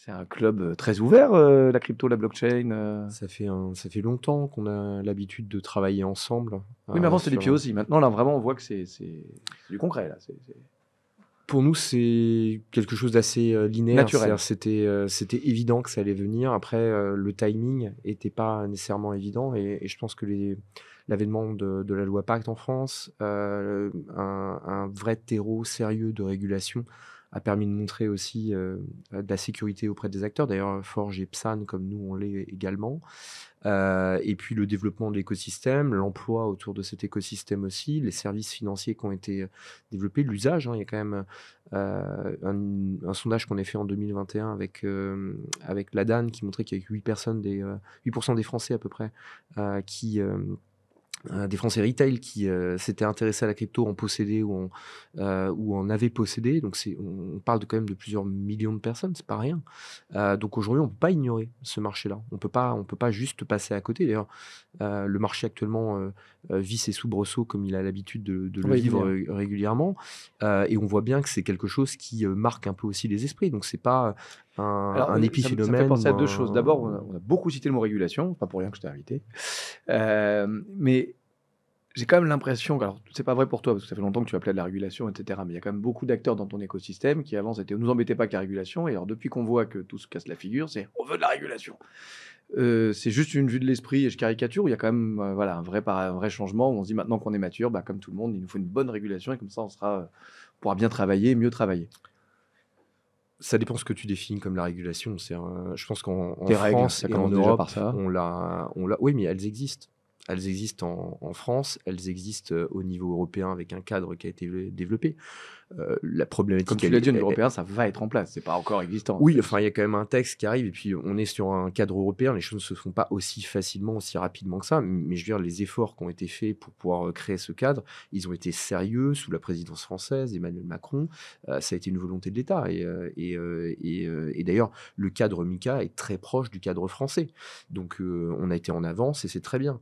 C'est un club très ouvert, la crypto, la blockchain. Ça fait longtemps qu'on a l'habitude de travailler ensemble Oui, mais avant, c'était des pieds sur. aussi. Maintenant, là, vraiment, on voit que c'est du concret, là. C'est Pour nous, c'est quelque chose d'assez linéaire. naturel. C'est-à-dire, c'était évident que ça allait venir. Après, le timing était pas nécessairement évident, et je pense que l'avènement de la loi Pacte en France, un vrai terreau sérieux de régulation, a permis de montrer aussi de la sécurité auprès des acteurs. D'ailleurs, Forge et Psan, comme nous, on l'est également. Et puis le développement de l'écosystème, l'emploi autour de cet écosystème aussi, les services financiers qui ont été développés, l'usage, hein. Il y a quand même un sondage qu'on a fait en 2021 avec la DAN, qui montrait qu'il y avait 8% des Français à peu près, des Français retail qui s'étaient intéressés à la crypto, en possédaient ou en avaient possédé. Donc on parle quand même de plusieurs millions de personnes, c'est pas rien. Donc aujourd'hui, on peut pas ignorer ce marché-là. On peut pas juste passer à côté. D'ailleurs, le marché actuellement vit ses soubresauts comme il a l'habitude de On le va y vivre venir. Régulièrement. Et on voit bien que c'est quelque chose qui marque un peu aussi les esprits. Donc c'est pas Alors, un ça me fait épiphénomène penser ou à 2 choses. un. D'abord, on a beaucoup cité le mot régulation, pas pour rien que je t'ai invité. Mais j'ai quand même l'impression alors c'est pas vrai pour toi, parce que ça fait longtemps que tu appelles à de la régulation et cetera, mais il y a quand même beaucoup d'acteurs dans ton écosystème qui avant c'était: «Nous embêtez pas avec la régulation» et alors depuis qu'on voit que tout se casse la figure, c'est: «On veut de la régulation». C'est juste une vue de l'esprit et je caricature ou il y a quand même, voilà un vrai changement où on se dit: «Maintenant qu'on est mature, bah, comme tout le monde, il nous faut une bonne régulation et comme ça on pourra bien travailler et mieux travailler». Ça dépend ce que tu définis comme la régulation. Je pense qu'en Tes règles, France ça et en commence déjà par Europe, ça. oui, mais elles existent. Elles existent en France, elles existent au niveau européen avec un cadre qui a été développé. La Comme problématique, tu l'as dit au niveau européen, ça va être en place, c'est pas encore existant. oui, enfin, il y a quand même un texte qui arrive, et puis on est sur un cadre européen. Les choses ne se font pas aussi facilement, aussi rapidement que ça. Mais je veux dire, les efforts qui ont été faits pour pouvoir créer ce cadre, ils ont été sérieux sous la présidence française, Emmanuel Macron. Ça a été une volonté de l'État. Et d'ailleurs, le cadre MiCA est très proche du cadre français. Donc, on a été en avance et c'est très bien.